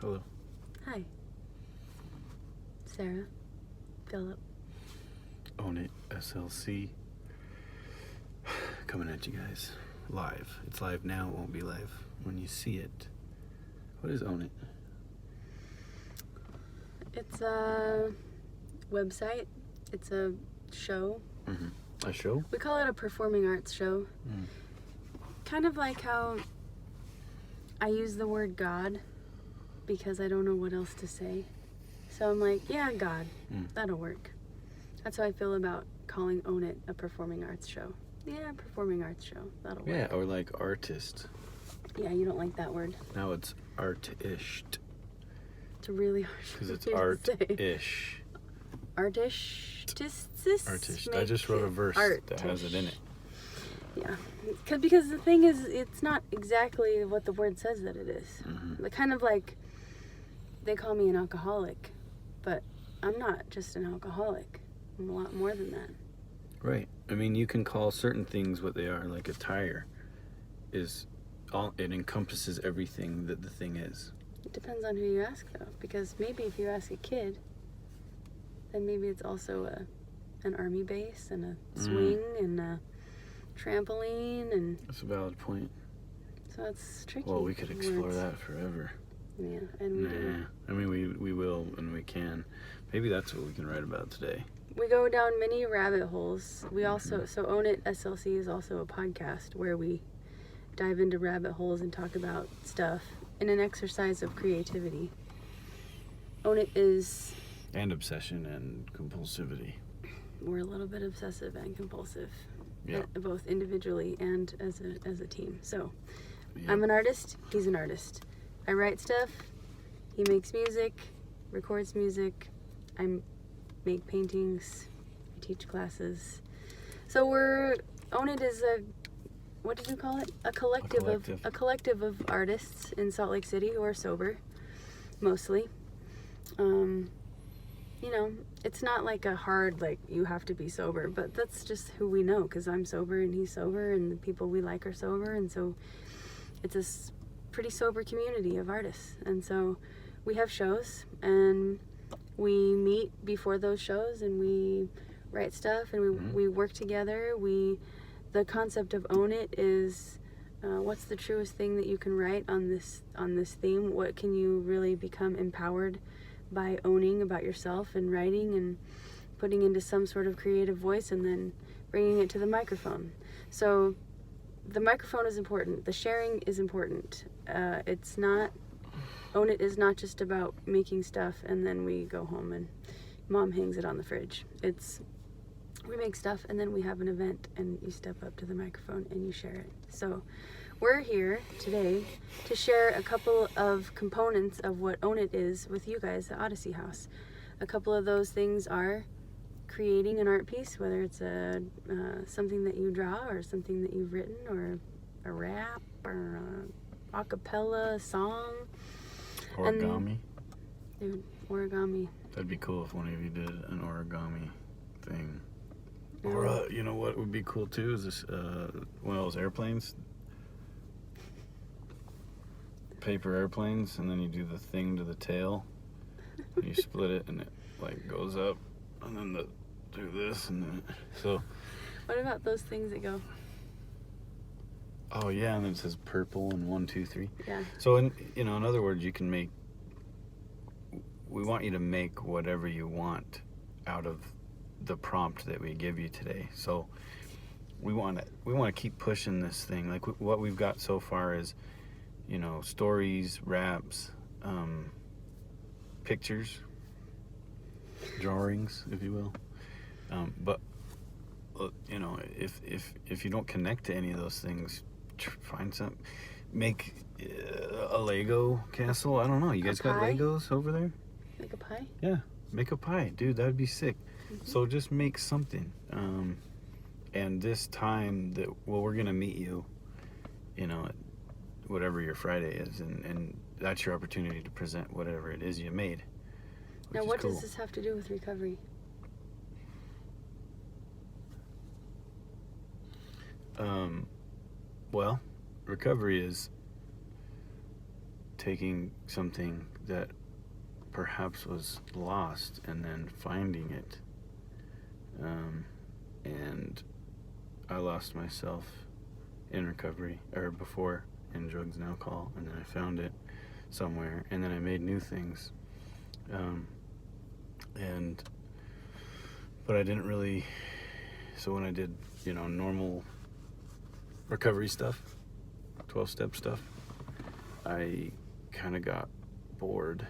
Hello. Hi. Sarah. Philip. Own It SLC. Coming at you guys. Live. It's live now. It won't be live when you see it. What is Own It? It's a website. It's a show. Mm-hmm. A show? We call it a performing arts show. Mm. Kind of like how I use the word God because I don't know what else to say. So I'm like, yeah, God. That'll work. That's how I feel about calling Own It a performing arts show. Yeah, performing arts show. That'll work. Yeah, or like artist. Yeah, you don't like that word. Now it's art-ished. It's really hard. Because it's to say. art-ish. Artish. Artist. I just wrote a verse that has it in it. Yeah, because the thing is, it's not exactly what the word says that it is. Mm-hmm. Kind of like they call me an alcoholic, but I'm not just an alcoholic. I'm a lot more than that. Right. I mean, you can call certain things what they are. Like a tire is all. It encompasses everything that the thing is. It depends on who you ask, though, because maybe if you ask a kid, then maybe it's also an army base and a swing and a trampoline and. That's a valid point. So it's tricky. Well, we could explore that forever. Yeah, and we do. I mean, we will and we can. Maybe that's what we can write about today. We go down many rabbit holes. We also, so Own It SLC is also a podcast where we dive into rabbit holes and talk about stuff in an exercise of creativity. Own It is... And obsession and compulsivity. We're a little bit obsessive and compulsive. Yeah. Both individually and as a team. So, Yeah. I'm an artist, he's an artist. I write stuff, he makes music, records music, I make paintings, I teach classes. So Own It is what did you call it? A collective of artists in Salt Lake City who are sober, mostly. You know, it's not like a hard, like, you have to be sober, but that's just who we know, because I'm sober and he's sober and the people we like are sober, and so it's a pretty sober community of artists. And so we have shows and we meet before those shows and we write stuff and we work together. The concept of Own It is what's the truest thing that you can write on this theme? What can you really become empowered by owning about yourself and writing and putting into some sort of creative voice and then bringing it to the microphone? So the microphone is important. The sharing is important. It's not... Own It is not just about making stuff and then we go home and mom hangs it on the fridge. We make stuff and then we have an event and you step up to the microphone and you share it. So we're here today to share a couple of components of what Own It is with you guys at Odyssey House. A couple of those things are creating an art piece, whether it's something that you draw or something that you've written or a rap or a cappella song. Origami. Dude, origami. That'd be cool if one of you did an origami thing. Yeah. Or, you know what would be cool too is this, one of those airplanes. Paper airplanes, and then you do the thing to the tail. And you split it and it like goes up, and then do this, and then so. What about those things that go? Oh yeah, and then it says purple and 1, 2, 3. Yeah. So in other words, you can make. We want you to make whatever you want out of the prompt that we give you today. So we want to keep pushing this thing. Like what we've got so far is, stories, raps, pictures, drawings, if you will. But if you don't connect to any of those things, find some, make a Lego castle. I don't know. You guys got Legos over there? Make a pie? Yeah, make a pie, dude. That would be sick. So just make something. And this time we're gonna meet you, whatever your Friday is, and that's your opportunity to present whatever it is you made. Now, what does this have to do with recovery? Well, recovery is taking something that perhaps was lost and then finding it. And I lost myself in recovery, or before, in drugs and alcohol, and then I found it somewhere, and then I made new things. But I didn't really, so when I did, normal recovery stuff, 12-step stuff, I kind of got bored.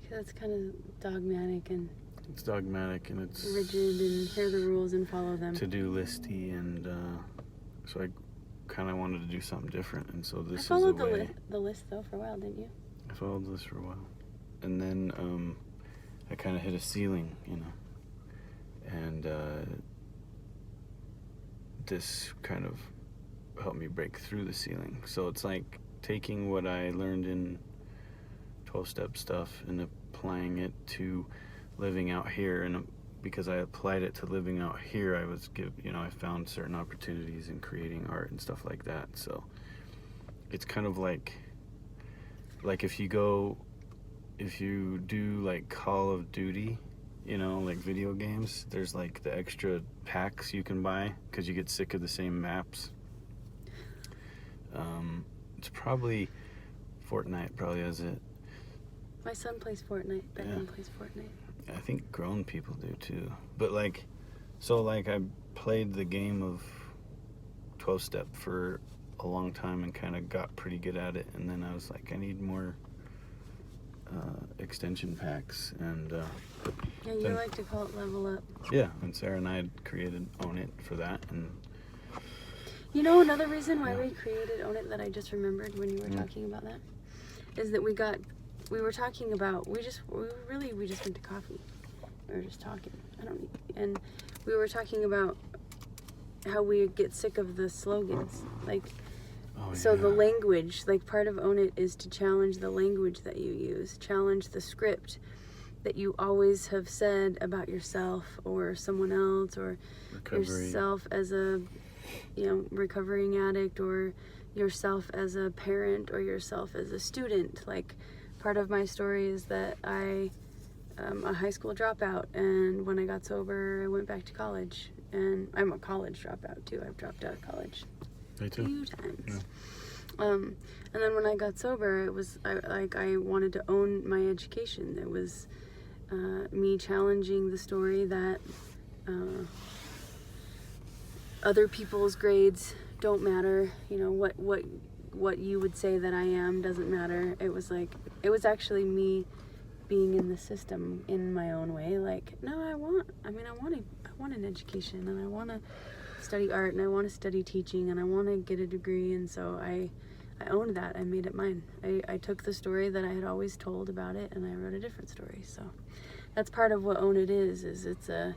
That's kind of dogmatic and It's dogmatic, and it's rigid, and hear the rules and follow them. To-do listy, and so I kind of wanted to do something different, and so this is followed the way. the list though for a while, didn't you? I followed this for a while, and then I kind of hit a ceiling, and this kind of helped me break through the ceiling. So it's like taking what I learned in 12-step stuff and applying it to living out here, and because I applied it to living out here, I found certain opportunities in creating art and stuff like that. So it's kind of like if you do like Call of Duty, like video games, there's like the extra packs you can buy because you get sick of the same maps. It's probably Fortnite probably has it. My son plays Fortnite. Beckham plays Fortnite. I think grown people do too. But I played the game of 12-step for a long time and kind of got pretty good at it, and then I was like, I need more extension packs, and Yeah, you like to call it level up. yeah, and Sarah and I had created Own It for that, and another reason why we created Own It that I just remembered when you were talking about that is that we were talking about, we just went to coffee. We were just talking. And we were talking about how we get sick of the slogans. The language, part of Own It is to challenge the language that you use, challenge the script that you always have said about yourself or someone else, or yourself as a, recovering addict, or yourself as a parent, or yourself as a student. Part of my story is that I'm a high school dropout, and when I got sober, I went back to college, and I'm a college dropout too. I've dropped out of college me too. a few times. Yeah. And then when I got sober, it was I wanted to own my education. It was me challenging the story that other people's grades don't matter. What you would say that I am doesn't matter. It was actually me being in the system in my own way. No, I want an education, and I want to study art, and I want to study teaching, and I want to get a degree. And so I owned that. I made it mine. I took the story that I had always told about it, and I wrote a different story. So that's part of what Own It is it's a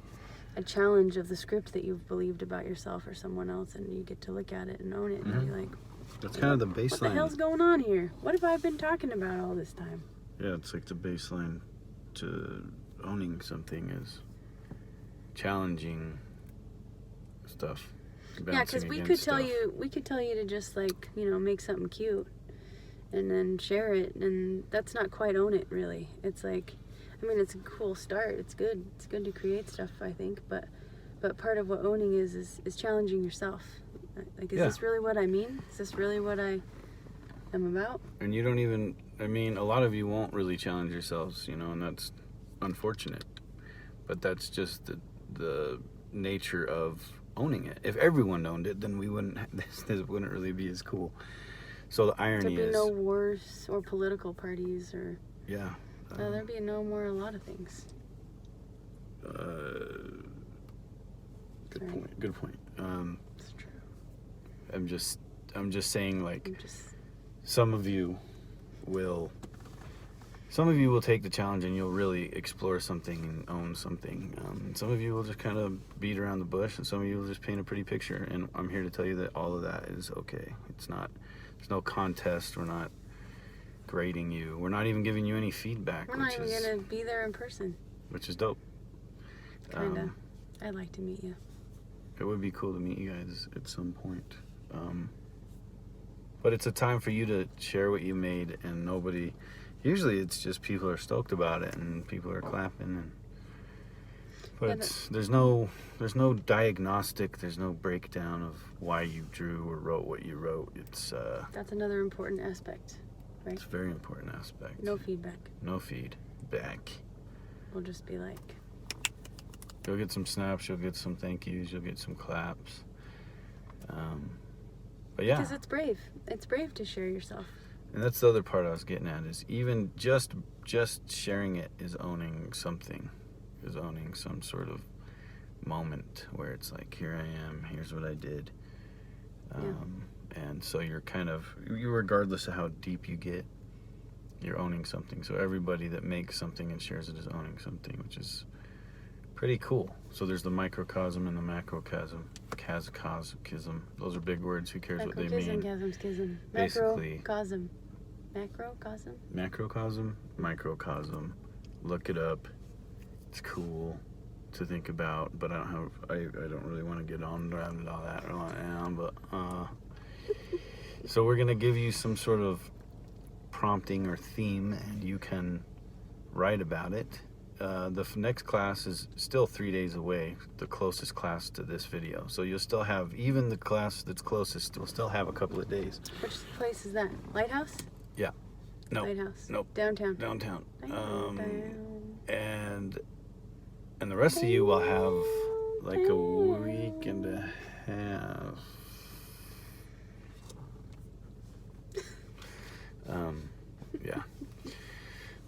challenge of the script that you've believed about yourself or someone else, and you get to look at it and own it and be like, that's kind of the baseline. What the hell's going on here? What have I been talking about all this time? Yeah, it's like the baseline to owning something is challenging stuff. Yeah, because we could tell you to just make something cute and then share it, and that's not quite Own It, really. It's it's a cool start. It's good. It's good to create stuff, I think, but part of what owning is challenging yourself. Is this really what I mean? Is this really what I am about? And you don't even, a lot of you won't really challenge yourselves, and that's unfortunate. But that's just the nature of owning it. If everyone owned it, then this wouldn't really be as cool. So the irony is, there'd be no wars or political parties, or yeah, there'd be no more a lot of things. Good point. It's true. I'm just saying, some of you will take the challenge and you'll really explore something and own something. Some of you will just kind of beat around the bush, and some of you will just paint a pretty picture. And I'm here to tell you that all of that is okay. There's no contest. We're not grading you. We're not even giving you any feedback. We're not even going to be there in person. Which is dope. Kinda. I'd like to meet you. It would be cool to meet you guys at some point. But it's a time for you to share what you made, and nobody. Usually, it's just people are stoked about it, and people are clapping. But Yeah, there's no diagnostic. There's no breakdown of why you drew or wrote what you wrote. It's that's another important aspect, right? it's a very important aspect. No feedback. No feedback. We'll just be like, You'll get some snaps. You'll get some thank yous. You'll get some claps. But yeah. because it's brave. It's brave to share yourself. And that's the other part I was getting at, is even just sharing it is owning something, is owning some sort of moment where it's like, here I am, here's what I did. And so you're kind of, regardless of how deep you get, you're owning something. So everybody that makes something and shares it is owning something, which is pretty cool. So there's the microcosm and the macrocosm. Cascosm. Those are big words. Who cares what they mean? Schism. Basically. Macrocosm. Macrocosm? Macrocosm, microcosm. Look it up. It's cool to think about, but I don't really want to get on around all that right now. But so we're gonna give you some sort of prompting or theme, and you can write about it. The next class is still 3 days away, the closest class to this video. So you'll still have, even the class that's closest will still have a couple of days. Which place is that? Lighthouse? Yeah. No. Lighthouse. Nope. Downtown. Downtown. Downtown. And the rest of you will have like a week and a half. Yeah.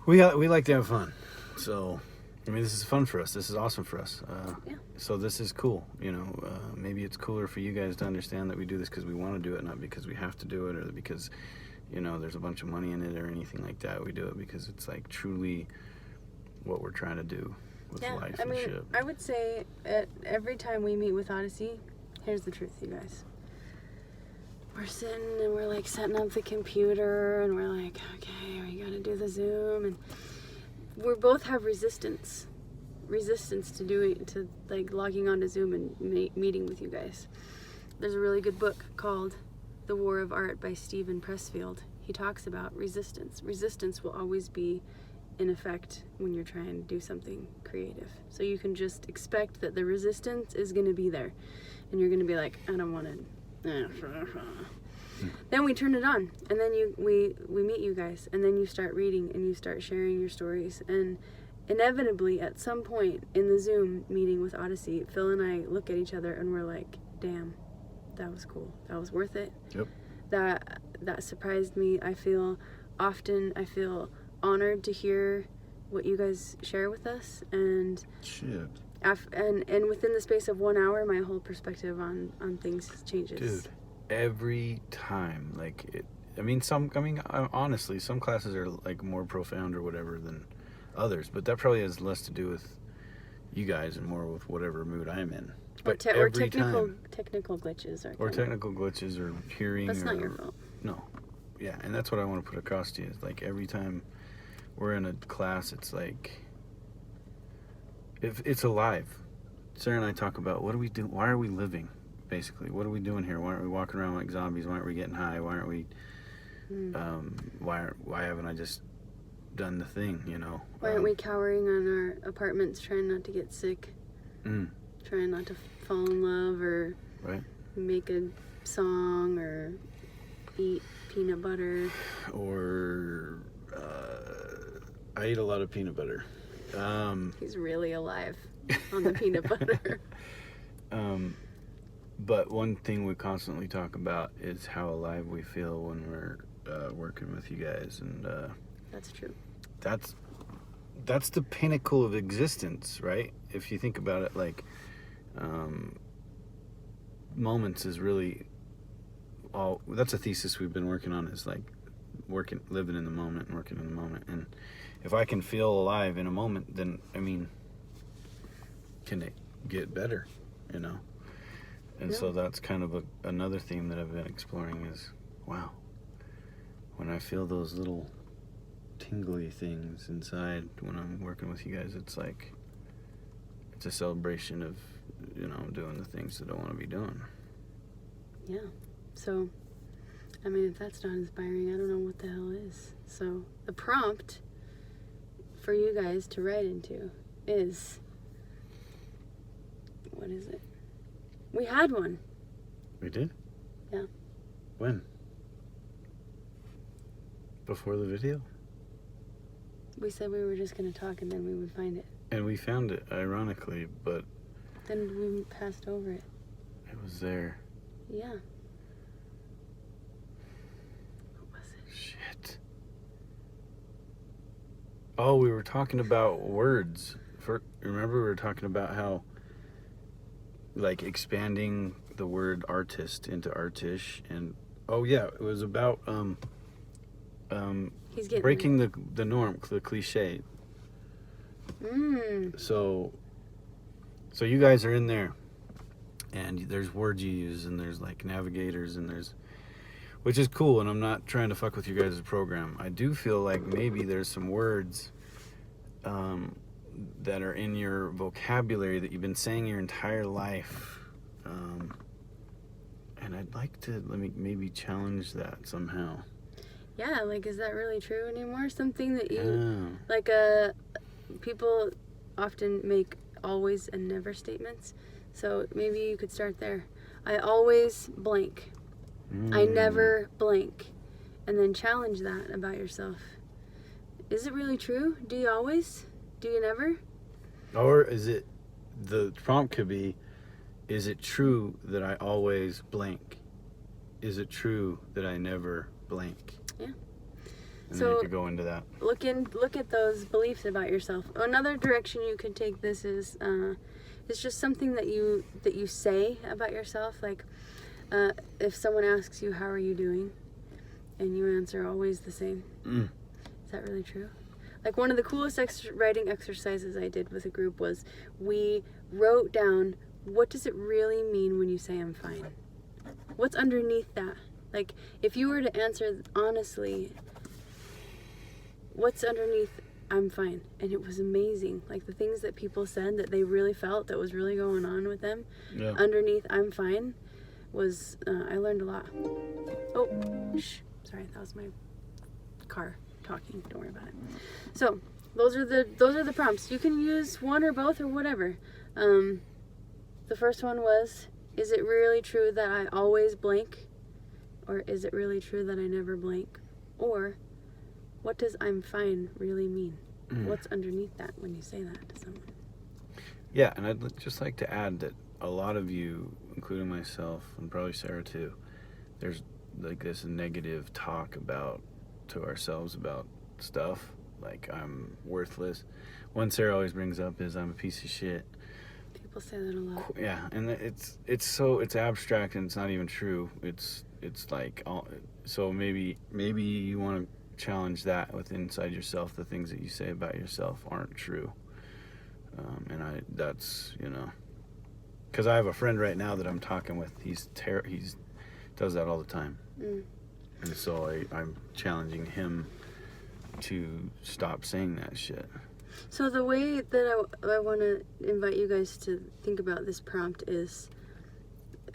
We like to have fun. So, I mean, this is fun for us. This is awesome for us. Yeah. So this is cool. You know, maybe it's cooler for you guys to understand that we do this because we want to do it, not because we have to do it or because, you know, there's a bunch of money in it or anything like that. We do it because it's like truly what we're trying to do with life and shit. I would say every time we meet with Odyssey, here's the truth, you guys. We're sitting and we're like setting up the computer and we're like, okay, we gotta do the Zoom, and we both have resistance to like logging onto Zoom and meeting with you guys. There's a really good book called The War of Art by Stephen Pressfield. He talks about resistance. Resistance will always be in effect when you're trying to do something creative. So you can just expect that the resistance is going to be there, and you're going to be like, I don't want to. Then we turn it on, and then we meet you guys, and then you start reading and you start sharing your stories, and inevitably at some point in the Zoom meeting with Odyssey, Phil and I look at each other and we're like, damn, that was cool, that was worth it. Yep. That surprised me. I feel honored to hear what you guys share with us, and and within the space of 1 hour, my whole perspective on things changes. Dude, every time, like honestly, some classes are like more profound or whatever than others, but that probably has less to do with you guys and more with whatever mood I'm in. But or every time, technical glitches or technical glitches or hearing. That's not your fault. No, yeah, and that's what I want to put across to you. Is like every time we're in a class, it's like if it's alive. Sarah and I talk about what do we do? Why are we living? Basically, what are we doing here? Why aren't we walking around like zombies? Why aren't we getting high? Why aren't we? Why haven't I just done the thing? You know. Why aren't we cowering on our apartments, trying not to get sick? Trying not to fall in love or make a song or eat peanut butter. Or I eat a lot of peanut butter. He's really alive on the peanut butter. But one thing we constantly talk about is how alive we feel when we're working with you guys, and that's true. That's the pinnacle of existence, right? If you think about it, like moments is really all. That's a thesis we've been working on. Is like living in the moment and working in the moment. And if I can feel alive in a moment, then I mean, can it get better? You know. And so that's kind of another theme that I've been exploring is, wow, when I feel those little tingly things inside when I'm working with you guys, it's like, it's a celebration of, you know, doing the things that I want to be doing. Yeah. So I mean, if that's not inspiring, I don't know what the hell is. So the prompt for you guys to write into is, what is it? We had one. We did? Yeah. When? Before the video? We said we were just going to talk and then we would find it. And we found it, ironically, but Then we passed over it. it was there. Yeah. What was it? Shit. Oh, we were talking about words. Remember we were talking about how, like, expanding the word artist into artish, and oh yeah, it was about He's getting breaking the norm, the cliche. So you guys are in there, and there's words you use, and there's like navigators, and there's, which is cool, and I'm not trying to fuck with you guys' program. I do feel like maybe there's some words that are in your vocabulary that you've been saying your entire life, and I'd like to maybe challenge that somehow. Yeah, like, is that really true anymore? Something that you, Yeah. like, people often make always and never statements. So maybe you could start there. I always blank. I never blank. And then challenge that about yourself. Is it really true? Do you always? Do you never? Or is it, the prompt could be, is it true that I always blank? Is it true that I never blank? Yeah. And So then you could go into that. look at those beliefs about yourself. Another direction you could take this is it's just something that you say about yourself. Like, if someone asks you, how are you doing? And you answer always the same. Is that really true? Like, one of the coolest writing exercises I did with a group was we wrote down, what does it really mean when you say I'm fine? What's underneath that? Like, if you were to answer honestly, what's underneath I'm fine? And it was amazing. Like, the things that people said that they really felt that was really going on with them, underneath I'm fine, was, I learned a lot. Oh, shh. Sorry, that was my car talking. Don't worry about it. So, those are the prompts. You can use one or both or whatever. The first one was, is it really true that I always blank? Or is it really true that I never blank? Or what does I'm fine really mean? What's underneath that when you say that to someone? Yeah, and I'd just like to add that a lot of you, including myself and probably Sarah too, there's like this negative talk to ourselves about stuff, like I'm worthless. One Sarah always brings up is I'm a piece of shit. People say that a lot. Yeah, and it's abstract and it's not even true. It's like so maybe you want to challenge that within inside yourself. The things that you say about yourself aren't true, and that's because I have a friend right now that I'm talking with. He's does that all the time, and so I'm challenging him to stop saying that shit. So the way that I want to invite you guys to think about this prompt is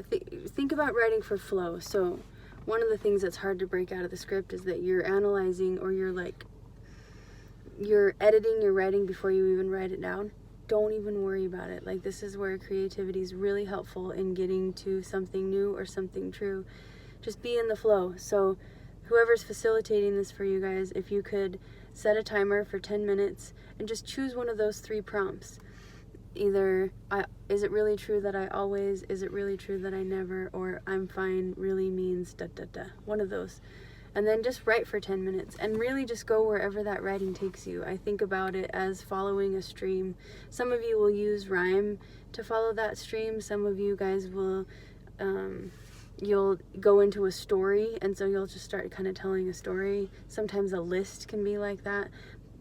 think about writing for flow. So one of the things that's hard to break out of the script is that you're analyzing, or you're editing your writing before you even write it down. Don't even worry about it. Like, this is where creativity is really helpful in getting to something new or something true. Just be in the flow. So whoever's facilitating this for you guys, if you could set a timer for 10 minutes and just choose one of those 3 prompts. Either, is it really true that I always, is it really true that I never, or I'm fine really means da da da. One of those. And then just write for 10 minutes and really just go wherever that writing takes you. I think about it as following a stream. Some of you will use rhyme to follow that stream. Some of you guys will, you'll go into a story, and so you'll just start kind of telling a story. Sometimes a list can be like that.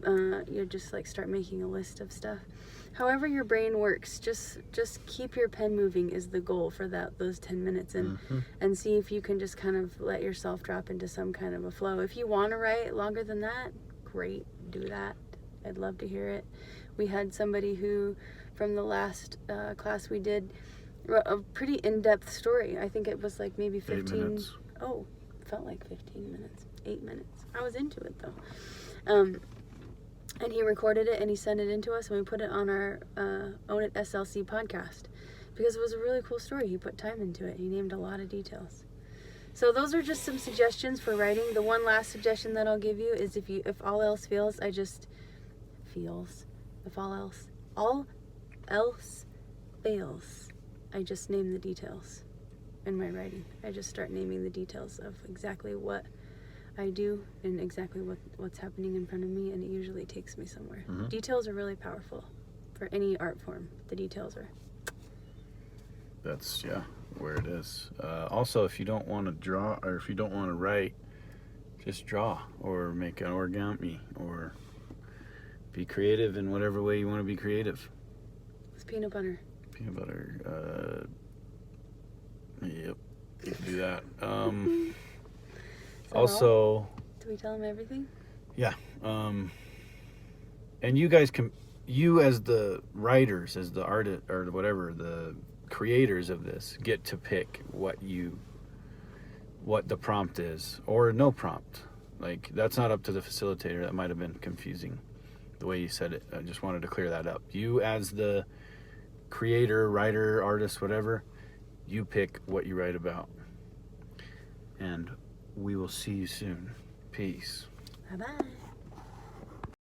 You just like start making a list of stuff. However your brain works, just keep your pen moving is the goal for those 10 minutes, and see if you can just kind of let yourself drop into some kind of a flow. If you want to write longer than that, great, do that. I'd love to hear it. We had somebody who, from the last class we did, wrote a pretty in-depth story. I think it was like maybe 15 8 minutes. felt like 15 minutes, 8 minutes. I was into it though. And he recorded it and he sent it in to us, and we put it on our Own It SLC podcast because it was a really cool story. He put time into it. He named a lot of details. So those are just some suggestions for writing. The one last suggestion that I'll give you is if all else fails, if all else fails, I just name the details in my writing. I just start naming the details of exactly what I do and exactly what's happening in front of me, and it usually takes me somewhere. Mm-hmm. Details are really powerful for any art form. The details are. That's where it is. Also, if you don't want to draw or if you don't want to write, just draw or make an origami or be creative in whatever way you want to be creative. It's peanut butter. Peanut butter. Yep, you can do that. Also, do we tell them everything? Yeah. And you guys you as the writers, as the artist or whatever, the creators of this, get to pick what the prompt is or no prompt. Like, that's not up to the facilitator. That might have been confusing the way you said it. I just wanted to clear that up. You as the creator, writer, artist, whatever, you pick what you write about. And we will see you soon. Peace. Bye-bye.